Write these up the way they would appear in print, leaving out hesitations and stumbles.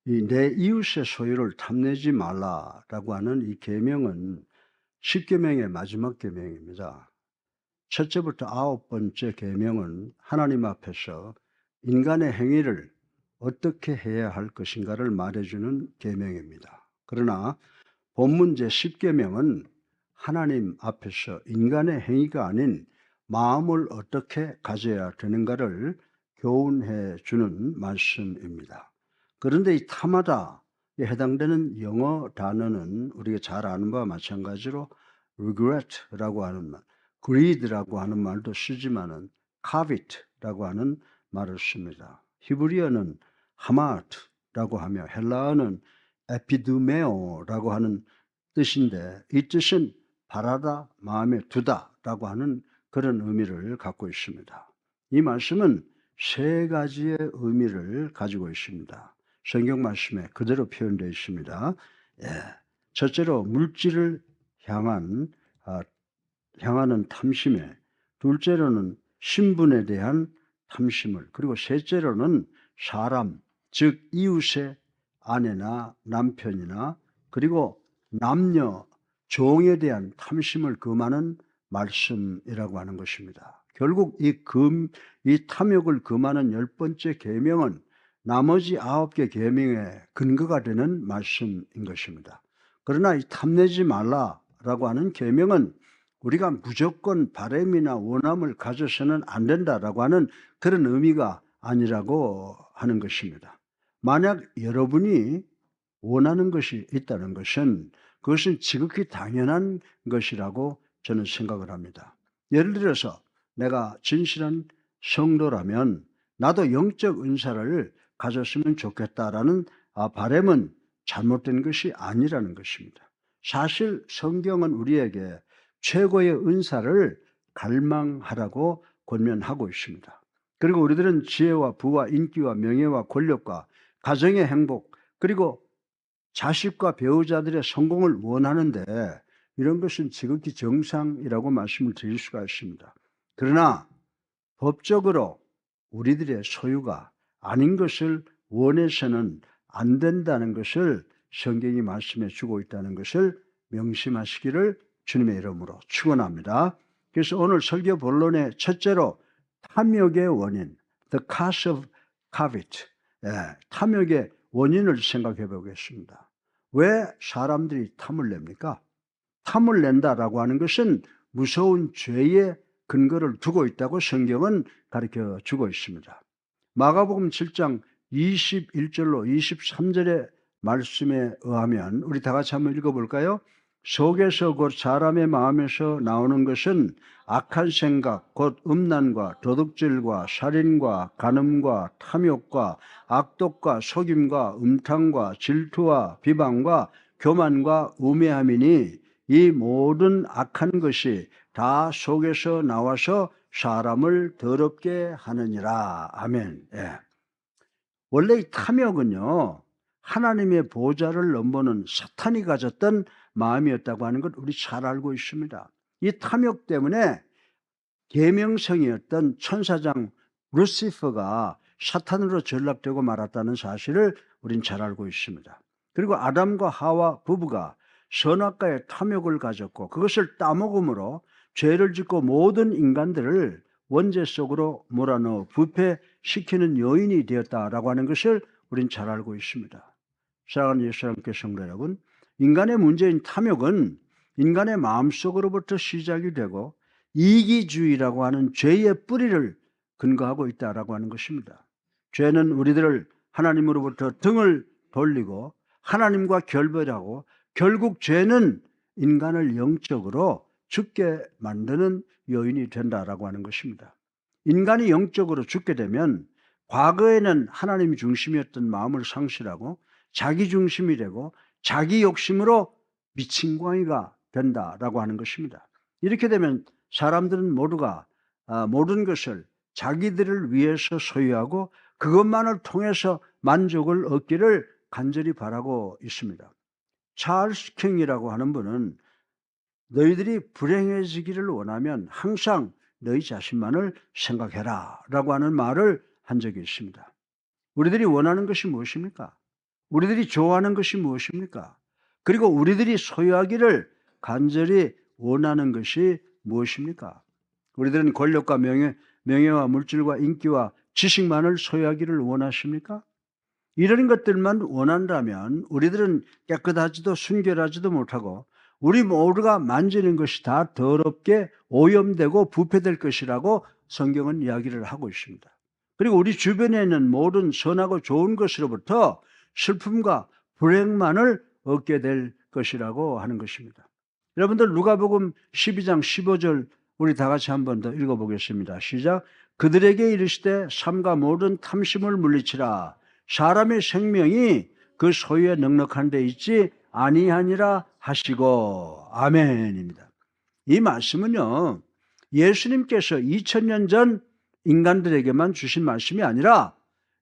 이 내 이웃의 소유를 탐내지 말라라고 하는 이 계명은 10계명의 마지막 계명입니다. 첫째부터 9번째 계명은 하나님 앞에서 인간의 행위를 어떻게 해야 할 것인가를 말해주는 계명입니다. 그러나 본문 제10계명은 하나님 앞에서 인간의 행위가 아닌 마음을 어떻게 가져야 되는가를 교훈해 주는 말씀입니다. 그런데 이 탐하다에 해당되는 영어 단어는 우리가 잘 아는 바와 마찬가지로 regret라고 하는 말, greed라고 하는 말도 쓰지만은 covet라고 하는 말을 씁니다. 히브리어는 하마트라고 하며 헬라어는 에피두메오라고 하는 뜻인데 이 뜻은 바라다, 마음에 두다라고 하는 그런 의미를 갖고 있습니다. 이 말씀은 세 가지의 의미를 가지고 있습니다. 성경 말씀에 그대로 표현되어 있습니다. 첫째로 물질을 향하는 탐심에, 둘째로는 신분에 대한 탐심을, 그리고 셋째로는 사람, 즉 이웃의 아내나 남편이나 그리고 남녀, 종에 대한 탐심을 금하는 말씀이라고 하는 것입니다. 결국 이 탐욕을 금하는 10번째 계명은 나머지 9개 계명의 근거가 되는 말씀인 것입니다. 그러나 이 탐내지 말라라고 하는 계명은 우리가 무조건 바람이나 원함을 가져서는 안 된다라고 하는 그런 의미가 아니라고 하는 것입니다. 만약 여러분이 원하는 것이 있다는 것은 그것은 지극히 당연한 것이라고 저는 생각을 합니다. 예를 들어서 내가 진실한 성도라면 나도 영적 은사를 가졌으면 좋겠다라는 바람은 잘못된 것이 아니라는 것입니다. 사실 성경은 우리에게 최고의 은사를 갈망하라고 권면하고 있습니다. 그리고 우리들은 지혜와 부와 인기와 명예와 권력과 가정의 행복, 그리고 자식과 배우자들의 성공을 원하는데 이런 것은 지극히 정상이라고 말씀을 드릴 수가 있습니다. 그러나 법적으로 우리들의 소유가 아닌 것을 원해서는 안 된다는 것을 성경이 말씀해 주고 있다는 것을 명심하시기를 주님의 이름으로 축원합니다. 그래서 오늘 설교 본론의 첫째로 탐욕의 원인, the cause of covet, 탐욕의 원인을 생각해 보겠습니다. 왜 사람들이 탐을 냅니까? 탐을 낸다라고 하는 것은 무서운 죄의 근거를 두고 있다고 성경은 가르쳐 주고 있습니다. 마가복음 7장 21절로 23절의 말씀에 의하면 우리 다 같이 한번 읽어볼까요? 속에서 곧 사람의 마음에서 나오는 것은 악한 생각, 곧 음란과 도둑질과 살인과 간음과 탐욕과 악독과 속임과 음탕과 질투와 비방과 교만과 우매함이니 이 모든 악한 것이 다 속에서 나와서 사람을 더럽게 하느니라. 아멘. 원래 이 탐욕은요, 하나님의 보좌를 넘보는 사탄이 가졌던 마음이었다고 하는 것 우리 잘 알고 있습니다. 이 탐욕 때문에 계명성이었던 천사장 루시퍼가 사탄으로 전락되고 말았다는 사실을 우린 잘 알고 있습니다. 그리고 아담과 하와 부부가 선악과의 탐욕을 가졌고 그것을 따먹음으로 죄를 짓고 모든 인간들을 원죄 속으로 몰아넣어 부패시키는 요인이 되었다라고 하는 것을 우린 잘 알고 있습니다. 사랑하는 예수 함께 성도 여러분, 인간의 문제인 탐욕은 인간의 마음속으로부터 시작이 되고 이기주의라고 하는 죄의 뿌리를 근거하고 있다라고 하는 것입니다. 죄는 우리들을 하나님으로부터 등을 돌리고 하나님과 결별하고 결국 죄는 인간을 영적으로 죽게 만드는 요인이 된다라고 하는 것입니다. 인간이 영적으로 죽게 되면 과거에는 하나님 중심이었던 마음을 상실하고 자기 중심이 되고 자기 욕심으로 미친 광이가 된다라고 하는 것입니다. 이렇게 되면 사람들은 모두가 모든 것을 자기들을 위해서 소유하고 그것만을 통해서 만족을 얻기를 간절히 바라고 있습니다. 찰스 킹이라고 하는 분은 너희들이 불행해지기를 원하면 항상 너희 자신만을 생각해라 라고 하는 말을 한 적이 있습니다. 우리들이 원하는 것이 무엇입니까? 우리들이 좋아하는 것이 무엇입니까? 그리고 우리들이 소유하기를 간절히 원하는 것이 무엇입니까? 우리들은 권력과 명예와 물질과 인기와 지식만을 소유하기를 원하십니까? 이런 것들만 원한다면 우리들은 깨끗하지도 순결하지도 못하고 우리 모두가 만지는 것이 다 더럽게 오염되고 부패될 것이라고 성경은 이야기를 하고 있습니다. 그리고 우리 주변에 있는 모든 선하고 좋은 것으로부터 슬픔과 불행만을 얻게 될 것이라고 하는 것입니다. 여러분들 누가복음 12장 15절 우리 다 같이 한 번 더 읽어보겠습니다. 시작. 그들에게 이르시되 삼가 모든 탐심을 물리치라. 사람의 생명이 그 소유에 넉넉한 데 있지 아니하니라 하시고. 아멘입니다. 이 말씀은요, 예수님께서 2000년 전 인간들에게만 주신 말씀이 아니라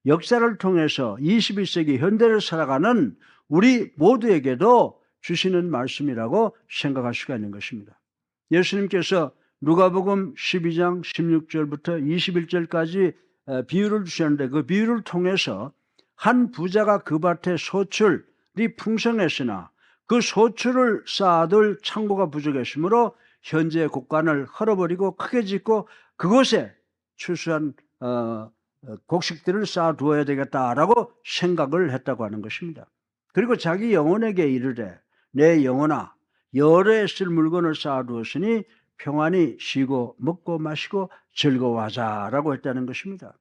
역사를 통해서 21세기 현대를 살아가는 우리 모두에게도 주시는 말씀이라고 생각할 수가 있는 것입니다. 예수님께서 누가복음 12장 16절부터 21절까지 비유를 주셨는데 그 비유를 통해서 한 부자가 그 밭에 소출이 풍성했으나 그 소출을 쌓아둘 창고가 부족했으므로 현재의 곡간을 헐어버리고 크게 짓고 그곳에 추수한 곡식들을 쌓아두어야 되겠다라고 생각을 했다고 하는 것입니다. 그리고 자기 영혼에게 이르되 내 영혼아 여러 해 쓸 물건을 쌓아두었으니 평안히 쉬고 먹고 마시고 즐거워하자라고 했다는 것입니다.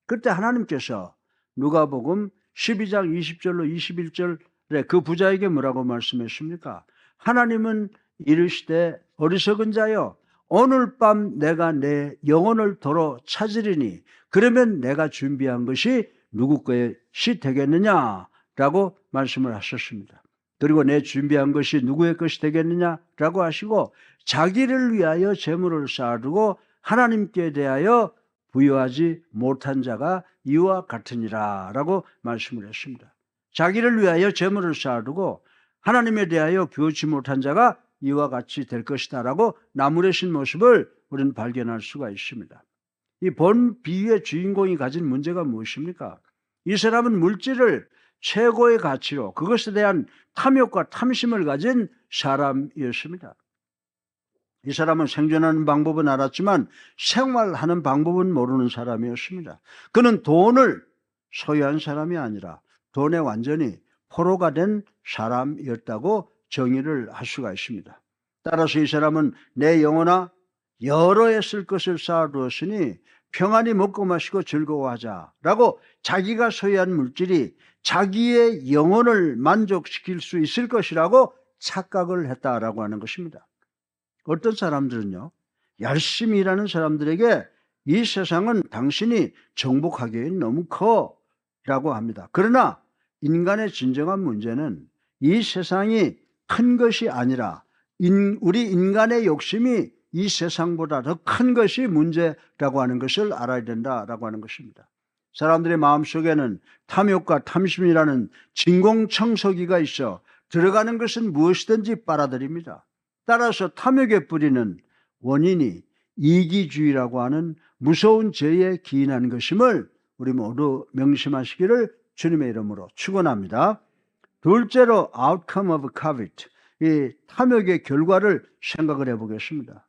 그때 하나님께서 누가복음 12장 20절로 21절에 그 부자에게 뭐라고 말씀했습니까? 하나님은 이르시되 어리석은 자여 오늘 밤 내가 내 영혼을 도로 찾으리니 그러면 내가 준비한 것이 누구 것이 되겠느냐라고 말씀을 하셨습니다. 그리고 내 준비한 것이 누구의 것이 되겠느냐라고 하시고 자기를 위하여 재물을 쌓아두고 하나님께 대하여 부여하지 못한 자가 이와 같으니라 라고 말씀을 했습니다. 자기를 위하여 재물을 쌓아두고 하나님에 대하여 부여하지 못한 자가 이와 같이 될 것이다 라고 나무라신 모습을 우리는 발견할 수가 있습니다. 이 본 비유의 주인공이 가진 문제가 무엇입니까? 이 사람은 물질을 최고의 가치로 그것에 대한 탐욕과 탐심을 가진 사람이었습니다. 이 사람은 생존하는 방법은 알았지만 생활하는 방법은 모르는 사람이었습니다. 그는 돈을 소유한 사람이 아니라 돈에 완전히 포로가 된 사람이었다고 정의를 할 수가 있습니다. 따라서 이 사람은 내 영혼아 여러 해 쓸 것을 쌓아두었으니 평안히 먹고 마시고 즐거워하자라고 자기가 소유한 물질이 자기의 영혼을 만족시킬 수 있을 것이라고 착각을 했다라고 하는 것입니다. 어떤 사람들은요, 열심히 일하는 사람들에게 이 세상은 당신이 정복하기엔 너무 커 라고 합니다. 그러나 인간의 진정한 문제는 이 세상이 큰 것이 아니라 우리 인간의 욕심이 이 세상보다 더 큰 것이 문제라고 하는 것을 알아야 된다라고 하는 것입니다. 사람들의 마음속에는 탐욕과 탐심이라는 진공청소기가 있어 들어가는 것은 무엇이든지 빨아들입니다. 따라서 탐욕의 뿌리는 원인이 이기주의라고 하는 무서운 죄에 기인한 것임을 우리 모두 명심하시기를 주님의 이름으로 축원합니다. 둘째로 outcome of covet, 이 탐욕의 결과를 생각을 해보겠습니다.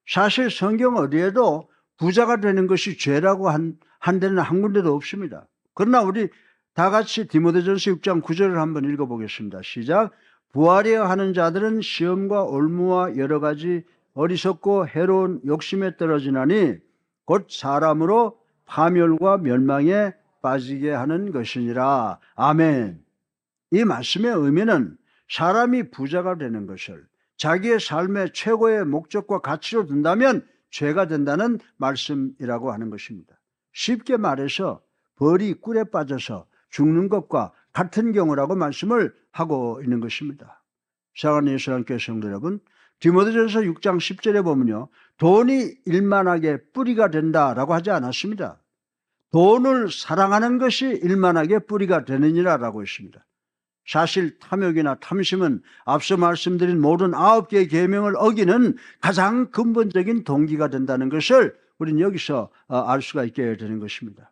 사실 성경 어디에도 부자가 되는 것이 죄라고 한 데는 한 군데도 없습니다. 그러나 우리 다 같이 디모데전서 6장 9절을 한번 읽어보겠습니다. 시작. 부하려 하는 자들은 시험과 올무와 여러 가지 어리석고 해로운 욕심에 떨어지나니 곧 사람으로 파멸과 멸망에 빠지게 하는 것이니라. 아멘. 이 말씀의 의미는 사람이 부자가 되는 것을 자기의 삶의 최고의 목적과 가치로 둔다면 죄가 된다는 말씀이라고 하는 것입니다. 쉽게 말해서 벌이 꿀에 빠져서 죽는 것과 같은 경우라고 말씀을 하고 있는 것입니다. 사랑하는 예수 안교회 성도 여러분, 디모데전서 6장 10절에 보면요, 돈이 일만하게 뿌리가 된다라고 하지 않았습니다. 돈을 사랑하는 것이 일만하게 뿌리가 되느니라라고 했습니다. 사실 탐욕이나 탐심은 앞서 말씀드린 모든 9개의 계명을 어기는 가장 근본적인 동기가 된다는 것을 우리는 여기서 알 수가 있게 되는 것입니다.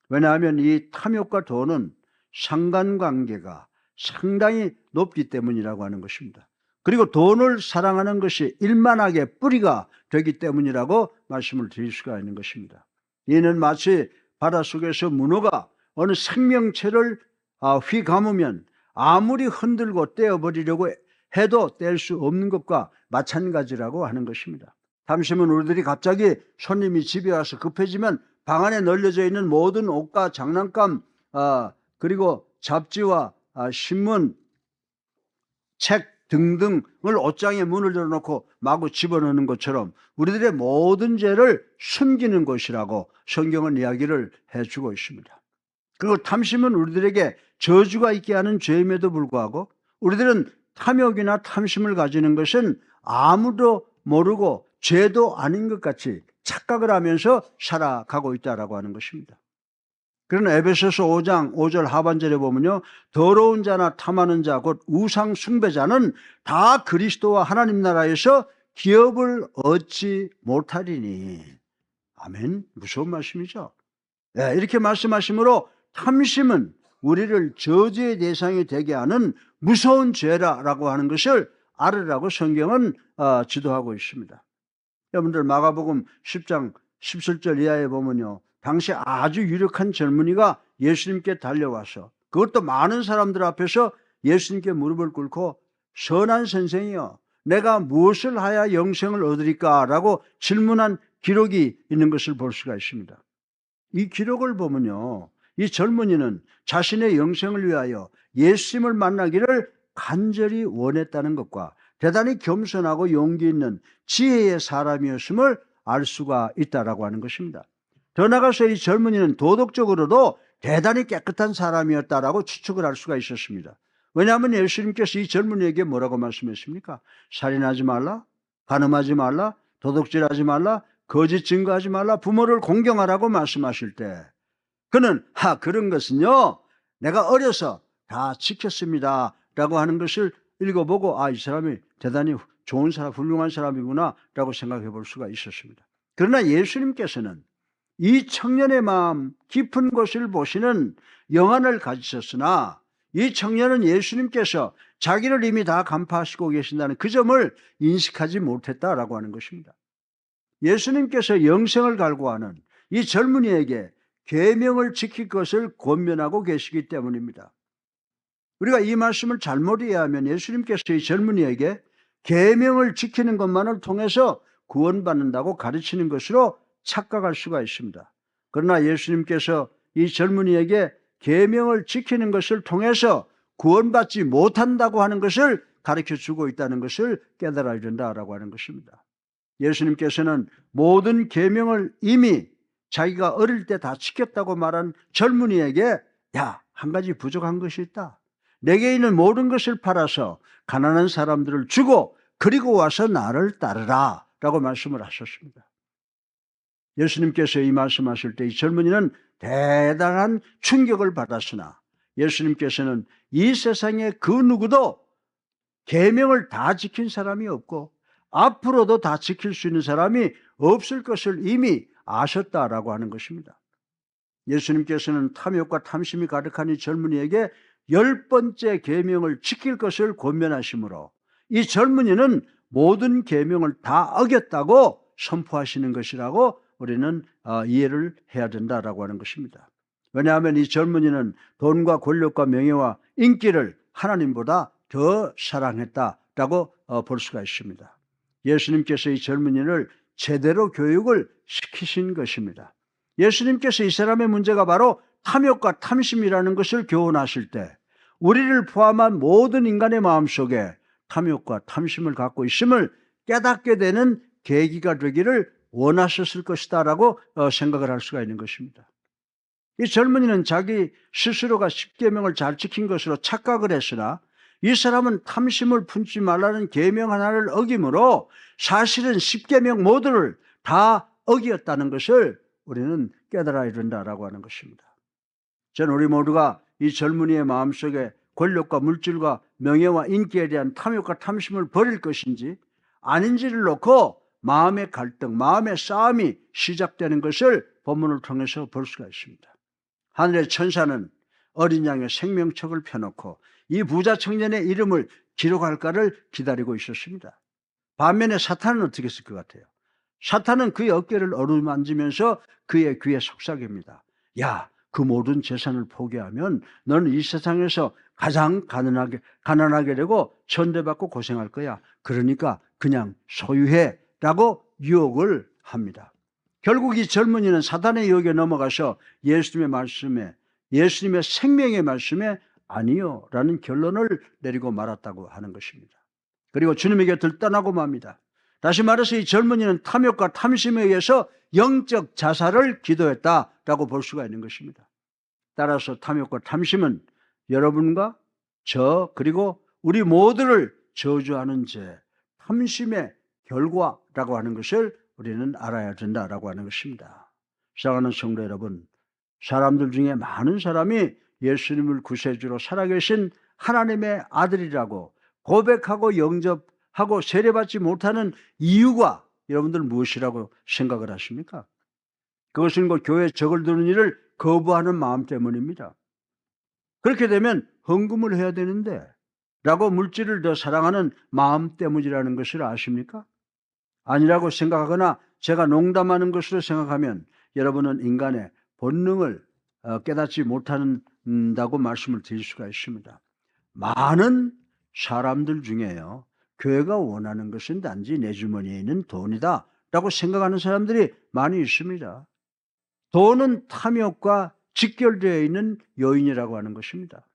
왜냐하면 이 탐욕과 돈은 상관관계가 상당히 높기 때문이라고 하는 것입니다. 그리고 돈을 사랑하는 것이 일만하게 뿌리가 되기 때문이라고 말씀을 드릴 수가 있는 것입니다. 이는 마치 바닷속에서 문어가 어느 생명체를 휘감으면 아무리 흔들고 떼어버리려고 해도 뗄 수 없는 것과 마찬가지라고 하는 것입니다. 탐심은 우리들이 갑자기 손님이 집에 와서 급해지면 방 안에 널려져 있는 모든 옷과 장난감 그리고 잡지와 신문, 책 등등을 옷장에 문을 열어놓고 마구 집어넣는 것처럼 우리들의 모든 죄를 숨기는 것이라고 성경은 이야기를 해주고 있습니다. 그리고 탐심은 우리들에게 저주가 있게 하는 죄임에도 불구하고 우리들은 탐욕이나 탐심을 가지는 것은 아무도 모르고 죄도 아닌 것 같이 착각을 하면서 살아가고 있다라고 하는 것입니다. 그러나 에베소서 5장 5절 하반절에 보면요, 더러운 자나 탐하는 자 곧 우상 숭배자는 다 그리스도와 하나님 나라에서 기업을 얻지 못하리니. 아멘. 무서운 말씀이죠. 네, 이렇게 말씀하시므로 탐심은 우리를 저주의 대상이 되게 하는 무서운 죄라고 하는 것을 알으라고 성경은 지도하고 있습니다. 여러분들 마가복음 10장 17절 이하에 보면요, 당시 아주 유력한 젊은이가 예수님께 달려와서 그것도 많은 사람들 앞에서 예수님께 무릎을 꿇고 선한 선생이여 내가 무엇을 하여 영생을 얻으리까? 라고 질문한 기록이 있는 것을 볼 수가 있습니다. 이 기록을 보면요, 이 젊은이는 자신의 영생을 위하여 예수님을 만나기를 간절히 원했다는 것과 대단히 겸손하고 용기 있는 지혜의 사람이었음을 알 수가 있다라고 하는 것입니다. 더 나아가서 이 젊은이는 도덕적으로도 대단히 깨끗한 사람이었다라고 추측을 할 수가 있었습니다. 왜냐하면 예수님께서 이 젊은이에게 뭐라고 말씀했습니까? 살인하지 말라, 간음하지 말라, 도둑질하지 말라, 거짓 증거하지 말라, 부모를 공경하라고 말씀하실 때 그는 그런 것은요 내가 어려서 다 지켰습니다 라고 하는 것을 읽어보고 이 사람이 대단히 좋은 사람, 훌륭한 사람이구나 라고 생각해 볼 수가 있었습니다. 그러나 예수님께서는 이 청년의 마음 깊은 곳을 보시는 영안을 가지셨으나 이 청년은 예수님께서 자기를 이미 다 간파하시고 계신다는 그 점을 인식하지 못했다라고 하는 것입니다. 예수님께서 영생을 갈구하는 이 젊은이에게 계명을 지킬 것을 권면하고 계시기 때문입니다. 우리가 이 말씀을 잘못 이해하면 예수님께서 이 젊은이에게 계명을 지키는 것만을 통해서 구원받는다고 가르치는 것으로 착각할 수가 있습니다. 그러나 예수님께서 이 젊은이에게 계명을 지키는 것을 통해서 구원받지 못한다고 하는 것을 가르쳐주고 있다는 것을 깨달아야 된다라고 하는 것입니다. 예수님께서는 모든 계명을 이미 자기가 어릴 때 다 지켰다고 말한 젊은이에게 한 가지 부족한 것이 있다. 내게 있는 모든 것을 팔아서 가난한 사람들을 주고 그리고 와서 나를 따르라 라고 말씀을 하셨습니다. 예수님께서 이 말씀하실 때 이 젊은이는 대단한 충격을 받았으나 예수님께서는 이 세상에 그 누구도 계명을 다 지킨 사람이 없고 앞으로도 다 지킬 수 있는 사람이 없을 것을 이미 아셨다라고 하는 것입니다. 예수님께서는 탐욕과 탐심이 가득한 이 젊은이에게 10번째 계명을 지킬 것을 권면하시므로 이 젊은이는 모든 계명을 다 어겼다고 선포하시는 것이라고 우리는 이해를 해야 된다라고 하는 것입니다. 왜냐하면 이 젊은이는 돈과 권력과 명예와 인기를 하나님보다 더 사랑했다라고 볼 수가 있습니다. 예수님께서 이 젊은이를 제대로 교육을 시키신 것입니다. 예수님께서 이 사람의 문제가 바로 탐욕과 탐심이라는 것을 교훈하실 때 우리를 포함한 모든 인간의 마음속에 탐욕과 탐심을 갖고 있음을 깨닫게 되는 계기가 되기를 원하셨을 것이다 라고 생각을 할 수가 있는 것입니다. 이 젊은이는 자기 스스로가 10계명을 잘 지킨 것으로 착각을 했으나 이 사람은 탐심을 품지 말라는 계명 하나를 어김으로 사실은 10계명 모두를 다 어기었다는 것을 우리는 깨달아야 된다라고 하는 것입니다. 저는 우리 모두가 이 젊은이의 마음속에 권력과 물질과 명예와 인기에 대한 탐욕과 탐심을 버릴 것인지 아닌지를 놓고 마음의 갈등, 마음의 싸움이 시작되는 것을 본문을 통해서 볼 수가 있습니다. 하늘의 천사는 어린 양의 생명책을 펴놓고 이 부자 청년의 이름을 기록할까를 기다리고 있었습니다. 반면에 사탄은 어떻게 했을 것 같아요? 사탄은 그의 어깨를 어루만지면서 그의 귀에 속삭입니다. 야, 그 모든 재산을 포기하면 너는 이 세상에서 가장 가난하게 되고 천대받고 고생할 거야. 그러니까 그냥 소유해 라고 유혹을 합니다. 결국 이 젊은이는 사탄의 유혹에 넘어가서 예수님의 생명의 말씀에 아니요 라는 결론을 내리고 말았다고 하는 것입니다. 그리고 주님의 곁을 떠나고 맙니다. 다시 말해서 이 젊은이는 탐욕과 탐심에 의해서 영적 자살을 기도했다라고 볼 수가 있는 것입니다. 따라서 탐욕과 탐심은 여러분과 저 그리고 우리 모두를 저주하는 죄, 탐심의 결과라고 하는 것을 우리는 알아야 된다라고 하는 것입니다. 사랑하는 성도 여러분, 사람들 중에 많은 사람이 예수님을 구세주로 살아계신 하나님의 아들이라고 고백하고 영접하고 세례받지 못하는 이유가 여러분들 무엇이라고 생각을 하십니까? 그것은 교회에 적을 두는 일을 거부하는 마음 때문입니다. 그렇게 되면 헌금을 해야 되는데 라고 물질을 더 사랑하는 마음 때문이라는 것을 아십니까? 아니라고 생각하거나 제가 농담하는 것으로 생각하면 여러분은 인간의 본능을 깨닫지 못한다고 말씀을 드릴 수가 있습니다. 많은 사람들 중에요, 교회가 원하는 것은 단지 내 주머니에 있는 돈이다 라고 생각하는 사람들이 많이 있습니다. 돈은 탐욕과 직결되어 있는 요인이라고 하는 것입니다.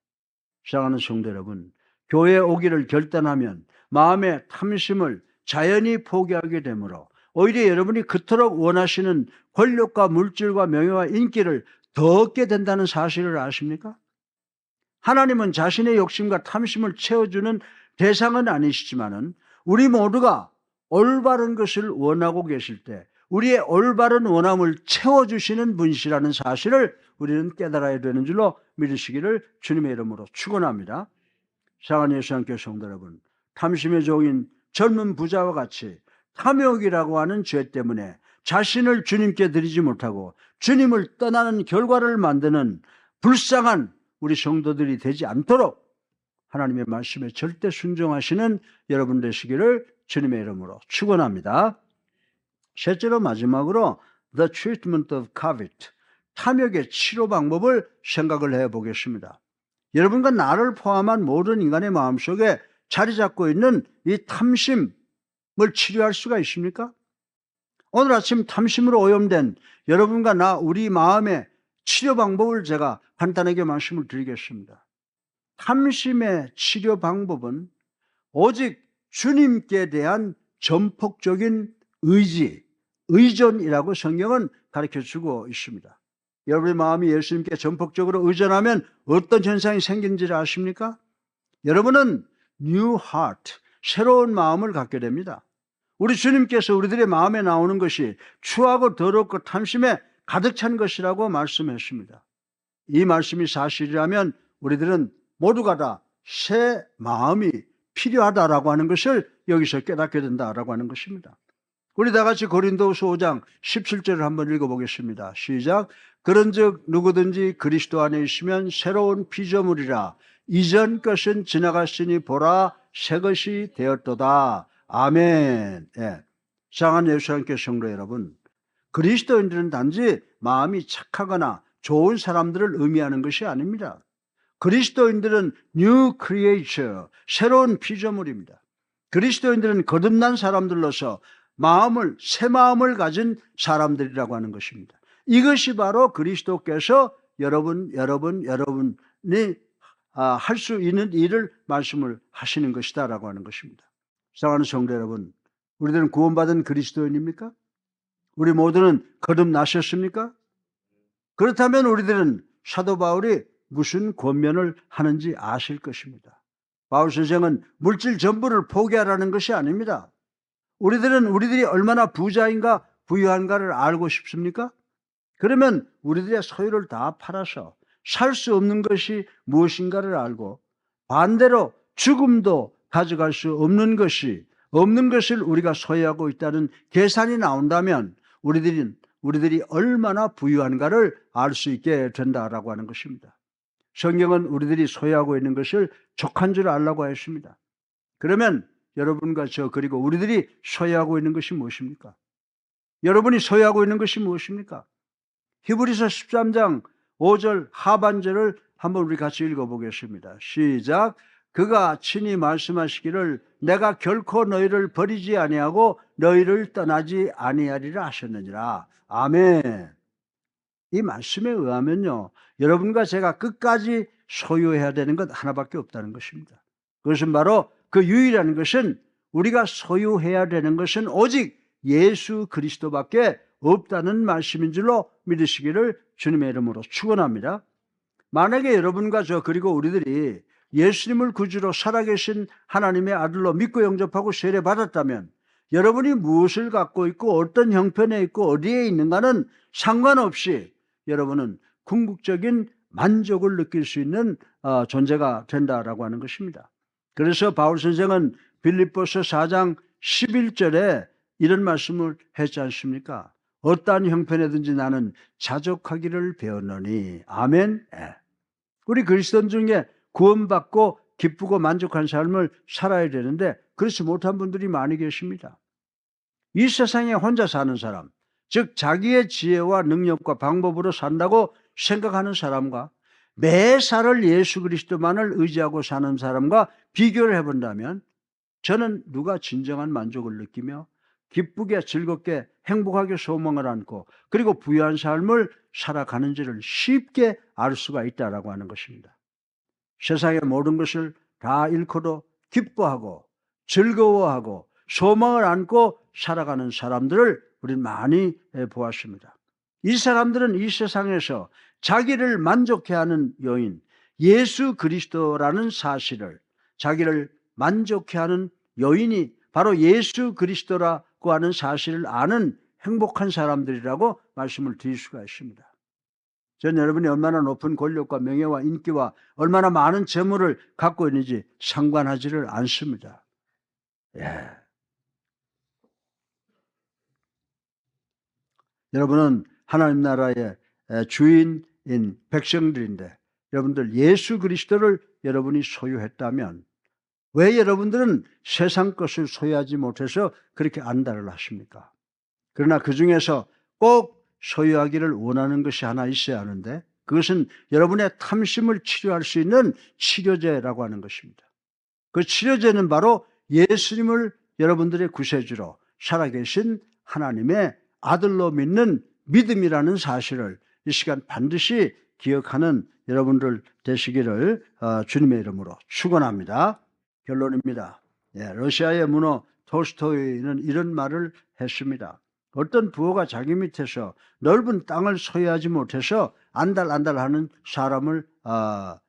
사랑하는 성도 여러분, 교회에 오기를 결단하면 마음의 탐심을 자연히 포기하게 되므로 오히려 여러분이 그토록 원하시는 권력과 물질과 명예와 인기를 더 얻게 된다는 사실을 아십니까? 하나님은 자신의 욕심과 탐심을 채워주는 대상은 아니시지만은 우리 모두가 올바른 것을 원하고 계실 때 우리의 올바른 원함을 채워주시는 분이시라는 사실을 우리는 깨달아야 되는 줄로 믿으시기를 주님의 이름으로 축원합니다. 사랑하는 예수님께 성도 여러분, 탐심의 종인 젊은 부자와 같이 탐욕이라고 하는 죄 때문에 자신을 주님께 드리지 못하고 주님을 떠나는 결과를 만드는 불쌍한 우리 성도들이 되지 않도록 하나님의 말씀에 절대 순종하시는 여러분 되시기를 주님의 이름으로 축원합니다. 셋째로 마지막으로 The treatment of covet, 탐욕의 치료 방법을 생각을 해보겠습니다. 여러분과 나를 포함한 모든 인간의 마음속에 자리 잡고 있는 이 탐심을 치료할 수가 있습니까? 오늘 아침 탐심으로 오염된 여러분과 나 우리 마음의 치료 방법을 제가 간단하게 말씀을 드리겠습니다. 탐심의 치료 방법은 오직 주님께 대한 전폭적인 의존이라고 성경은 가르쳐주고 있습니다. 여러분의 마음이 예수님께 전폭적으로 의존하면 어떤 현상이 생기는지를 아십니까? 여러분은 new heart, 새로운 마음을 갖게 됩니다. 우리 주님께서 우리들의 마음에 나오는 것이 추하고 더럽고 탐심에 가득 찬 것이라고 말씀했습니다. 이 말씀이 사실이라면 우리들은 모두가 다 새 마음이 필요하다라고 하는 것을 여기서 깨닫게 된다라고 하는 것입니다. 우리 다 같이 고린도후서 5장 17절을 한번 읽어보겠습니다. 시작. 그런즉 누구든지 그리스도 안에 있으면 새로운 피조물이라 이전 것은 지나갔으니 보라 새 것이 되었도다. 아멘. 예. 사랑하는 예수님께 성도 여러분, 그리스도인들은 단지 마음이 착하거나 좋은 사람들을 의미하는 것이 아닙니다. 그리스도인들은 new creature, 새로운 피조물입니다. 그리스도인들은 거듭난 사람들로서 새 마음을 가진 사람들이라고 하는 것입니다. 이것이 바로 그리스도께서 여러분이 할 수 있는 일을 말씀을 하시는 것이다라고 하는 것입니다. 사랑하는 성도 여러분, 우리들은 구원받은 그리스도인입니까? 우리 모두는 거듭나셨습니까? 그렇다면 우리들은 사도 바울이 무슨 권면을 하는지 아실 것입니다. 바울 선생은 물질 전부를 포기하라는 것이 아닙니다. 우리들이 얼마나 부자인가 부유한가를 알고 싶습니까? 그러면 우리들의 소유를 다 팔아서 살 수 없는 것이 무엇인가를 알고 반대로 죽음도 가져갈 수 없는 것을 우리가 소유하고 있다는 계산이 나온다면 우리들이 얼마나 부유한가를 알 수 있게 된다라고 하는 것입니다. 성경은 우리들이 소유하고 있는 것을 족한 줄 알라고 했습니다. 그러면 여러분과 저 그리고 우리들이 소유하고 있는 것이 무엇입니까? 여러분이 소유하고 있는 것이 무엇입니까? 히브리서 13장 5절 하반절을 한번 우리 같이 읽어보겠습니다. 시작. 그가 친히 말씀하시기를 내가 결코 너희를 버리지 아니하고 너희를 떠나지 아니하리라 하셨느니라. 아멘. 이 말씀에 의하면요, 여러분과 제가 끝까지 소유해야 되는 것 하나밖에 없다는 것입니다. 그것은 바로 그 유일한 것은 우리가 소유해야 되는 것은 오직 예수 그리스도밖에 없다는 말씀인 줄로 믿으시기를 주님의 이름으로 축원합니다. 만약에 여러분과 저 그리고 우리들이 예수님을 구주로 살아계신 하나님의 아들로 믿고 영접하고 세례받았다면 여러분이 무엇을 갖고 있고 어떤 형편에 있고 어디에 있는가는 상관없이 여러분은 궁극적인 만족을 느낄 수 있는 존재가 된다라고 하는 것입니다. 그래서 바울 선생은 빌립보서 4장 11절에 이런 말씀을 했지 않습니까? 어떠한 형편에든지 나는 자족하기를 배웠노니. 아멘. 우리 그리스도인 중에 구원받고 기쁘고 만족한 삶을 살아야 되는데 그렇지 못한 분들이 많이 계십니다. 이 세상에 혼자 사는 사람, 즉 자기의 지혜와 능력과 방법으로 산다고 생각하는 사람과 매사를 예수 그리스도만을 의지하고 사는 사람과 비교를 해본다면 저는 누가 진정한 만족을 느끼며 기쁘게 즐겁게 행복하게 소망을 안고 그리고 부유한 삶을 살아가는지를 쉽게 알 수가 있다라고 하는 것입니다. 세상의 모든 것을 다 잃고도 기뻐하고 즐거워하고 소망을 안고 살아가는 사람들을 우리는 많이 보았습니다. 이 사람들은 이 세상에서 자기를 만족해 하는 요인, 예수 그리스도라는 사실을, 자기를 만족해 하는 요인이 바로 예수 그리스도라고 하는 사실을 아는 행복한 사람들이라고 말씀을 드릴 수가 있습니다. 전 여러분이 얼마나 높은 권력과 명예와 인기와 얼마나 많은 재물을 갖고 있는지 상관하지를 않습니다. 여러분은 하나님 나라의 주인인 백성들인데 여러분들 예수 그리스도를 여러분이 소유했다면 왜 여러분들은 세상 것을 소유하지 못해서 그렇게 안달을 하십니까? 그러나 그 중에서 꼭 소유하기를 원하는 것이 하나 있어야 하는데 그것은 여러분의 탐심을 치료할 수 있는 치료제라고 하는 것입니다. 그 치료제는 바로 예수님을 여러분들의 구세주로 살아계신 하나님의 아들로 믿는 믿음이라는 사실을 이 시간 반드시 기억하는 여러분들 되시기를 주님의 이름으로 축원합니다. 결론입니다. 러시아의 문호 톨스토이는 이런 말을 했습니다. 어떤 부호가 자기 밑에서 넓은 땅을 소유하지 못해서 안달안달하는 사람을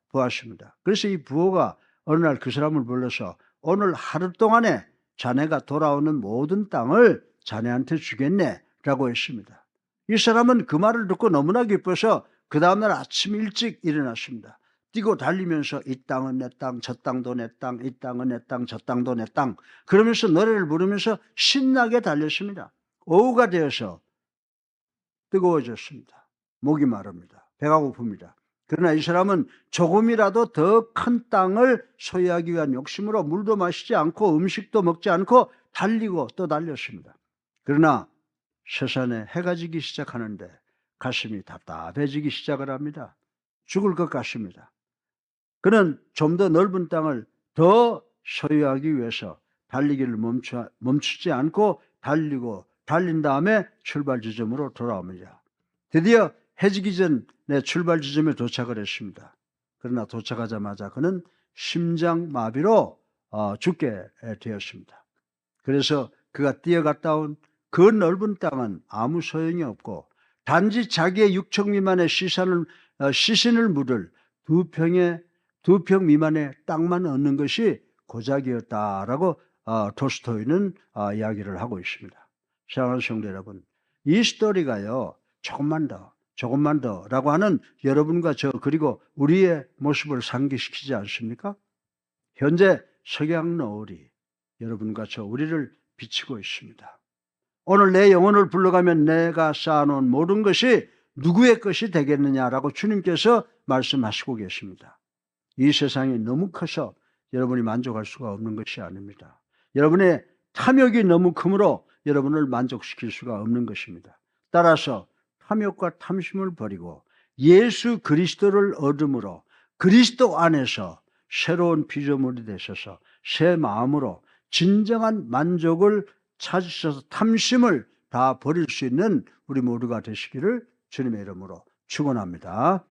보았습니다. 그래서 이 부호가 어느 날 그 사람을 불러서 오늘 하루 동안에 자네가 돌아오는 모든 땅을 자네한테 주겠네 라고 했습니다. 이 사람은 그 말을 듣고 너무나 기뻐서 그 다음날 아침 일찍 일어났습니다. 뛰고 달리면서 이 땅은 내 땅, 저 땅도 내 땅, 이 땅은 내 땅, 저 땅도 내 땅 그러면서 노래를 부르면서 신나게 달렸습니다. 오후가 되어서 뜨거워졌습니다. 목이 마릅니다. 배가 고픕니다. 그러나 이 사람은 조금이라도 더 큰 땅을 소유하기 위한 욕심으로 물도 마시지 않고 음식도 먹지 않고 달리고 또 달렸습니다. 그러나 세상에 해가 지기 시작하는데 가슴이 답답해지기 시작을 합니다. 죽을 것 같습니다. 그는 좀 더 넓은 땅을 더 소유하기 위해서 달리기를 멈추지 않고 달린 다음에 출발 지점으로 돌아옵니다. 드디어 해지기 전에 출발 지점에 도착을 했습니다. 그러나 도착하자마자 그는 심장마비로 죽게 되었습니다. 그래서 그가 뛰어갔다 온 그 넓은 땅은 아무 소용이 없고 단지 자기의 6척 미만의 시신을 묻을 2평 미만의 땅만 얻는 것이 고작이었다라고 톨스토이는 이야기를 하고 있습니다. 사랑하는 성도 여러분, 이 스토리가요 조금만 더라고 하는 여러분과 저 그리고 우리의 모습을 상기시키지 않습니까? 현재 석양 노을이 여러분과 저 우리를 비추고 있습니다. 오늘 내 영혼을 불러가면 내가 쌓아놓은 모든 것이 누구의 것이 되겠느냐라고 주님께서 말씀하시고 계십니다. 이 세상이 너무 커서 여러분이 만족할 수가 없는 것이 아닙니다. 여러분의 탐욕이 너무 크므로 여러분을 만족시킬 수가 없는 것입니다. 따라서 탐욕과 탐심을 버리고 예수 그리스도를 얻음으로 그리스도 안에서 새로운 피조물이 되셔서 새 마음으로 진정한 만족을 찾으셔서 탐심을 다 버릴 수 있는 우리 모두가 되시기를 주님의 이름으로 축원합니다.